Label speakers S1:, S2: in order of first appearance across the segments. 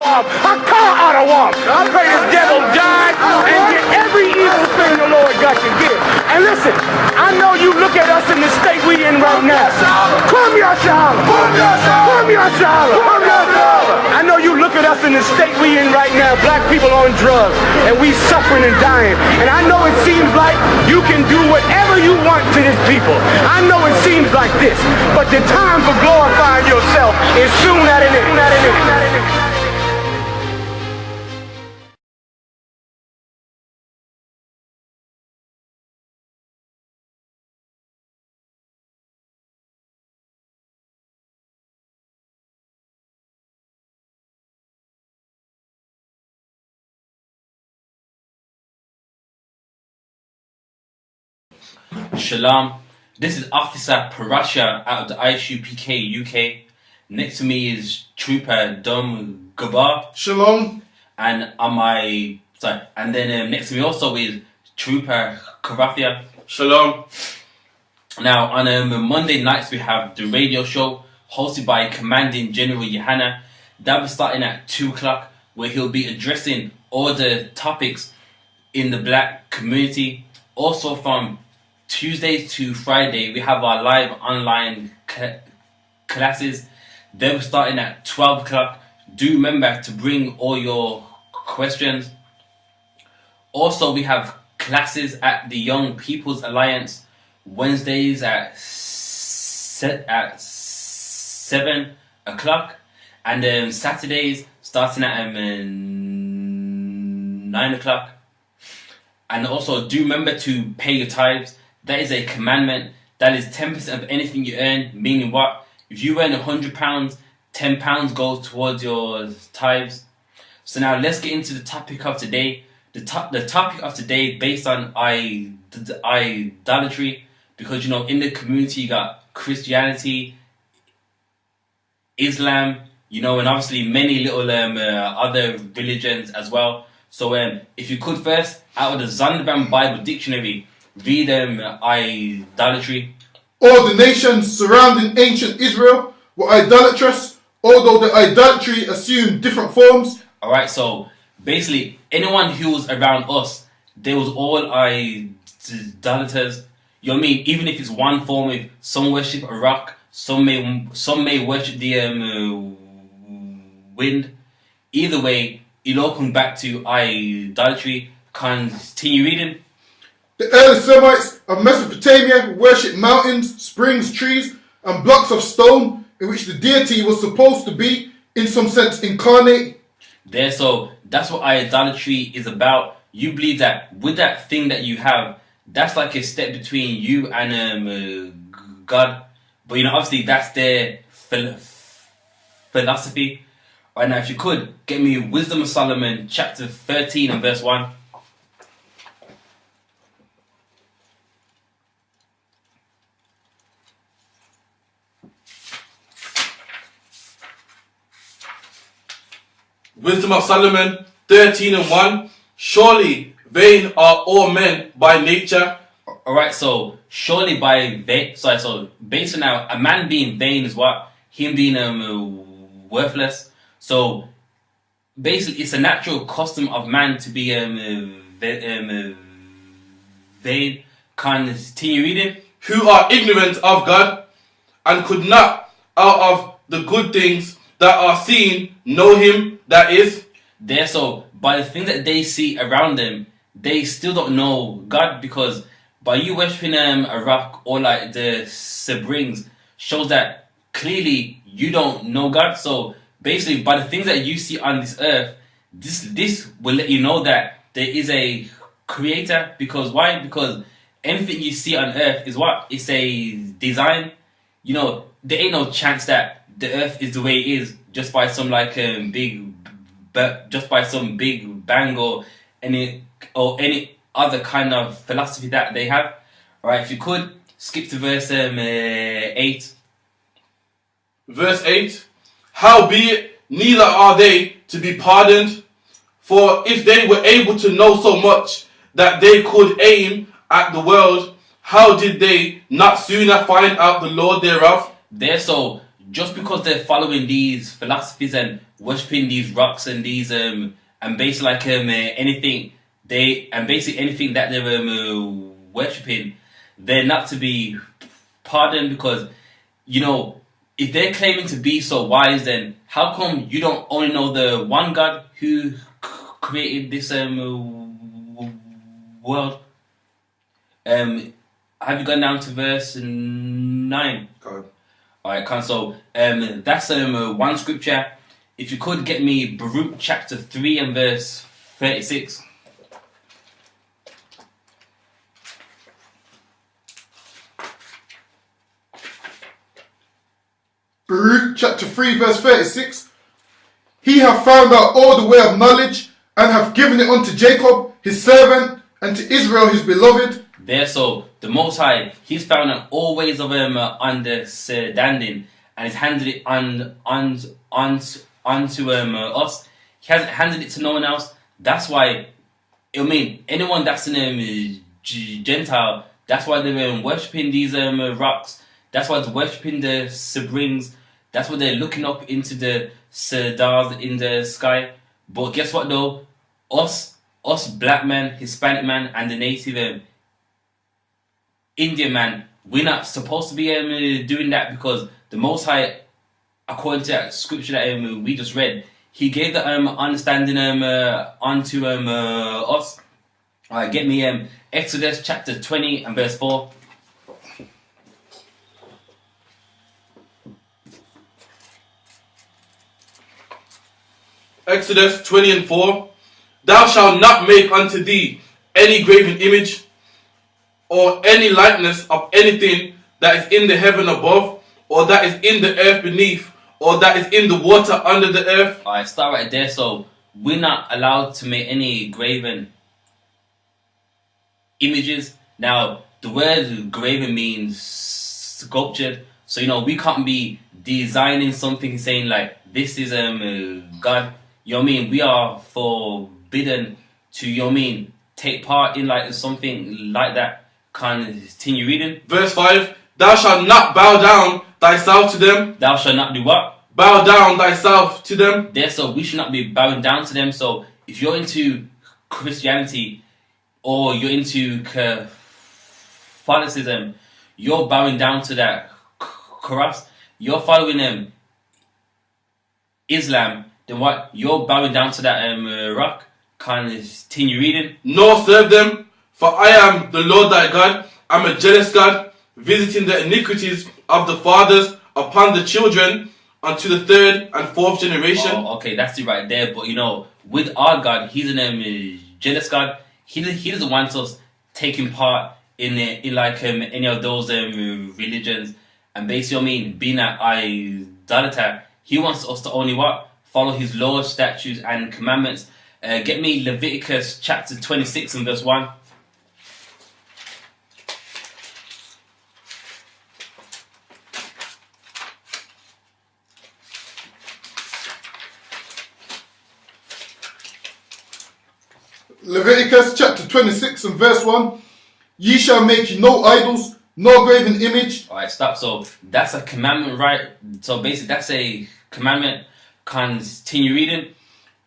S1: A car out of one. I pray this devil die and get every evil thing the Lord got to give. And listen, I know you look at us in the state we in right now. Come here, SHALAM. Come here, SHALAM. I know you look at us in the state we in right now. Black people on drugs, and we suffering and dying. And I know it seems like you can do whatever you want to this people. I know it seems like this, but the time for glorifying yourself is soon at an end.
S2: Shalom, this is Officer Parasha out of the I.S.U.P.K UK. Next to me is Trooper Dom Gabar.
S3: Shalom.
S2: And then next to me also is Trooper Karathia.
S3: Shalom.
S2: Now on Monday nights we have the radio show hosted by Commanding General GEN.YAHANNA. That will be starting at 2 o'clock, where he'll be addressing all the topics in the black community. Also from Tuesdays to Friday, we have our live online classes. They'll be starting at 12 o'clock. Do remember to bring all your questions. Also, we have classes at the Young People's Alliance Wednesdays at 7 o'clock, and Saturdays starting at 9 o'clock. And also, do remember to pay your tithes. That is a commandment. That is 10% of anything you earn. Meaning what? If you earn £100, £10 goes towards your tithes. So now let's get into the topic of today. The topic of today based on idolatry, because you know in the community you got Christianity, Islam, you know, and obviously many little other religions as well. So if you could first, out of the Zondervan Bible Dictionary, read idolatry.
S3: All the nations surrounding ancient Israel were idolatrous, although the idolatry assumed different forms.
S2: Alright, so basically anyone who was around us, they was all idolaters. You know what I mean? Even if it's one form, if some worship a rock, some may worship the wind. Either way, it all comes back to idolatry. Continue reading.
S3: The early Semites of Mesopotamia worshipped mountains, springs, trees, and blocks of stone in which the deity was supposed to be, in some sense, incarnate.
S2: There, so that's what idolatry is about. You believe that with that thing that you have, that's like a step between you and God. But you know, obviously that's their philosophy. Right now, if you could get me Wisdom of Solomon, chapter 13 and verse 1.
S4: Wisdom of Solomon 13 and 1. Surely vain are all men by nature.
S2: Alright, so surely by vain, so based on now, a man being vain is what? Him being worthless. So basically it's a natural custom of man to be vain. Continue reading.
S4: Who are ignorant of God, and could not out of the good things that are seen know him that is
S2: there. So by the things that they see around them, they still don't know God, because by you worshipping a rock or like the siblings shows that clearly you don't know God. So basically by the things that you see on this earth, this will let you know that there is a creator. Because why? Because anything you see on earth is what? It's a design. You know, there ain't no chance that the earth is the way it is just by some like big bang or any other kind of philosophy that they have. Alright, if you could skip to verse 8.
S4: Verse 8. Howbeit neither are they to be pardoned, for if they were able to know so much that they could aim at the world, how did they not sooner find out the Lord thereof?
S2: There, so just because they're following these philosophies and worshipping these rocks and these and basically like anything anything that they're worshipping, they're not to be pardoned, because you know, if they're claiming to be so wise, then how come you don't only know the one God who created this world? Have you gone down to verse 9?
S4: God.
S2: Alright, so that's one scripture. If you could get me Baruch chapter 3 and verse 36.
S3: Baruch chapter 3 verse 36. He hath found out all the way of knowledge, and hath given it unto Jacob his servant, and to Israel his beloved.
S2: There, so the Most High, He's found out all ways of understanding, and He's handed it unto us. He hasn't handed it to no one else. That's why, I mean, anyone that's an Gentile, that's why they're worshipping these rocks. That's why they're worshipping the springs. That's why they're looking up into the stars in the sky. But guess what though? Us black man, Hispanic man, and the native Indian man, we're not supposed to be doing that, because the Most High, according to that scripture that we just read, He gave the understanding unto us. Alright, get me Exodus chapter 20 and verse 4.
S4: Exodus 20 and 4. Thou shalt not make unto thee any graven image, or any likeness of anything that is in the heaven above, or that is in the earth beneath, or that is in the water under the earth.
S2: Alright, start right there. So we're not allowed to make any graven images. Now, the word graven means sculptured. So, you know, we can't be designing something saying like, this is God. You know what I mean? We are forbidden to, you know what I mean, take part in like something like that. Continue reading.
S4: Verse 5. Thou shalt not bow down thyself to them.
S2: Thou shalt not do what?
S4: Bow down thyself to them.
S2: There, so we should not be bowing down to them. So if you're into Christianity or you're into Catholicism, you're bowing down to that cross. You're following Islam. Then what? You're bowing down to that rock. Continue reading.
S4: Nor serve them, for I am the Lord thy God. I'm a jealous God, visiting the iniquities of the fathers upon the children unto the third and fourth generation.
S2: Oh, okay, that's it right there. But you know, with our God, He's an jealous God. He doesn't want us taking part in like any of those religions, and basically, I mean, being an idolater. He wants us to only what? Follow His laws, statutes, and commandments. Get me Leviticus chapter 26 and verse 1.
S3: Leviticus chapter 26 and verse 1. Ye shall make you no idols, no graven image.
S2: Alright, stop. So that's a commandment, right? So basically, that's a commandment. Continue reading.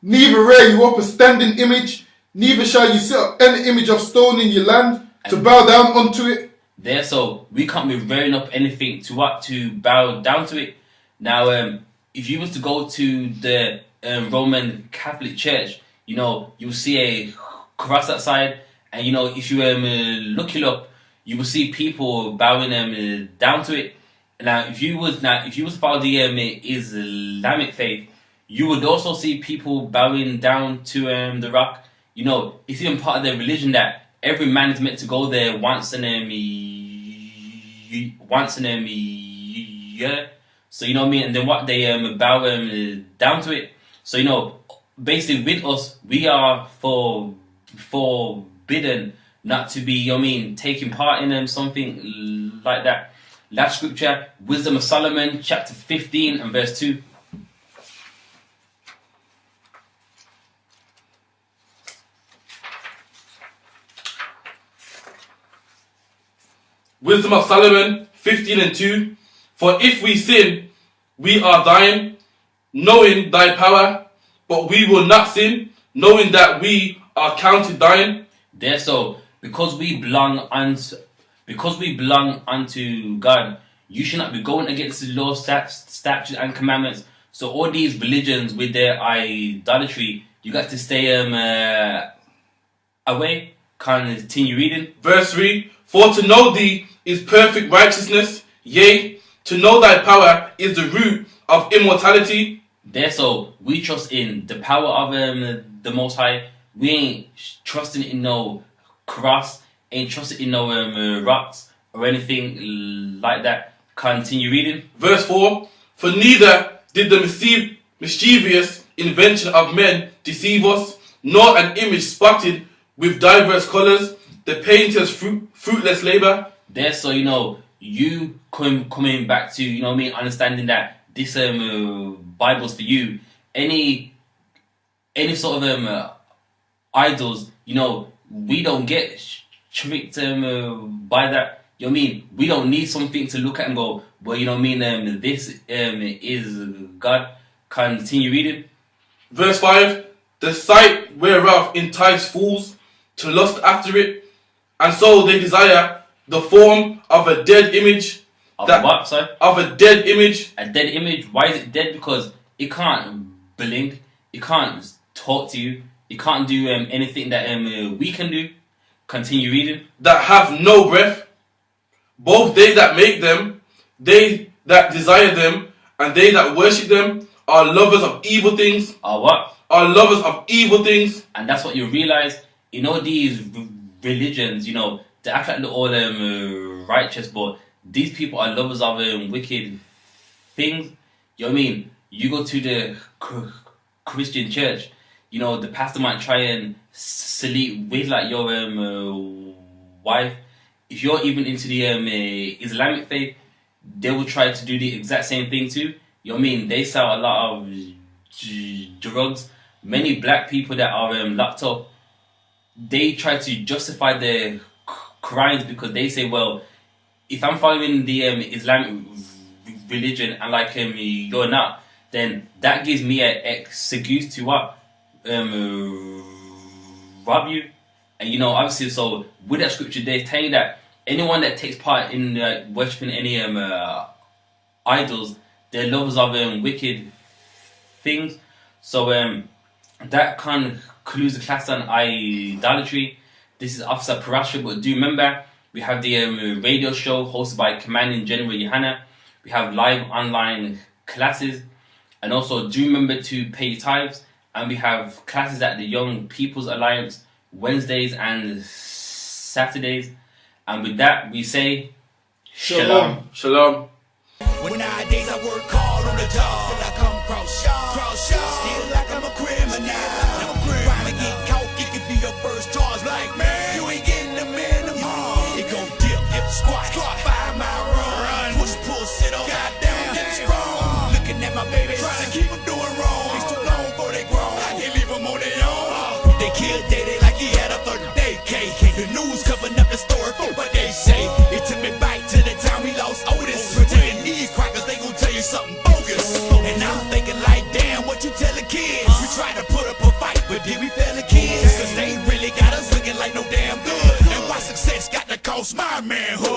S3: Neither rear you up a standing image, neither shall you set up any image of stone in your land to bow down unto it.
S2: There, so we can't be rearing up anything to what? To bow down to it. Now, if you was to go to the Roman Catholic Church, you know, you'll see a cross outside, and you know, if you look it up, you will see people bowing down to it. Now, if you was to follow the Islamic faith, you would also see people bowing down to the rock. You know, it's even part of their religion that every man is meant to go there once in a year. So you know what I mean, and then what they bow down to it. So you know, basically with us, we are forbidden not to be, you know what I mean, taking part in something like that. Last scripture, Wisdom of Solomon, chapter 15 and verse 2.
S4: Wisdom of Solomon 15 and 2. For if we sin, we are thine, knowing thy power, but we will not sin, knowing that we are counted thine.
S2: There, so because we belong unto God, you should not be going against the law, statutes, and commandments. So all these religions with their idolatry, you got to stay away. Continue reading.
S4: Verse 3, for to know thee is perfect righteousness, yea, to know thy power is the root of immortality.
S2: There, so we trust in the power of the Most High. We ain't trusting in no cross, ain't trusting in no rocks or anything like that. Continue reading.
S4: Verse 4, for neither did the mischievous invention of men deceive us, nor an image spotted with diverse colours, the painter's fruitless labour.
S2: There, so you coming back to understanding that this Bible's for you. Any sort of idols, we don't get tricked by that. We don't need something to look at and go, well, this is God. Continue reading.
S4: Verse 5, the sight whereof entice fools to lust after it, and so they desire the form of a dead image.
S2: Of what, sorry?
S4: Of a dead image.
S2: A dead image. Why is it dead? Because it can't blink, it can't talk to you, it can't do anything that we can do. Continue reading.
S4: That have no breath, both they that make them, they that desire them, and they that worship them are lovers of evil things.
S2: Are what?
S4: Are lovers of evil things.
S2: And that's what you realize. These religions, they act like they're all righteous, but these people are lovers of wicked things. You know what I mean? You go to the Christian church, the pastor might try and sleep with like your wife. If you're even into the Islamic faith, they will try to do the exact same thing too. You know what I mean? They sell a lot of drugs. Many black people that are locked up, they try to justify their crimes because they say, well, if I'm following the Islamic religion and like you're not, then that gives me an excuse to what? Rob you. And obviously, so with that scripture, they're telling that anyone that takes part in worshipping any idols, they're lovers of wicked things. So that concludes the class on idolatry. This is Officer Parasha, but do remember, we have the radio show hosted by Commanding General Yohanna. We have live online classes. And also, do remember to pay your tithes. And we have classes at the Young People's Alliance Wednesdays and Saturdays. And with that, we say Shalom.
S4: Shalom.
S5: When nowadays I work hard on the job, till I come cross still like I'm a criminal. Crime and get caught, it could be your first charge. Like, man, you ain't getting the minimum. It gon' dip, squat, 5 mile run, push, pull, sit on, goddamn, get strong. Looking at my baby, trying to keep them doing wrong. It's too long before they grown, I can't leave them on their own. They killed Daddy like he had a 30-day cake. The news covering up the story for what they say. It took me back to the time we lost Otis. Pretending these crackers, they gon' tell you something bogus. And I'm thinking like, damn, what you tell the kids? We try to put up a fight, but did we fail the kids? Cause they really got us looking like no damn good. And why success got to cost my manhood?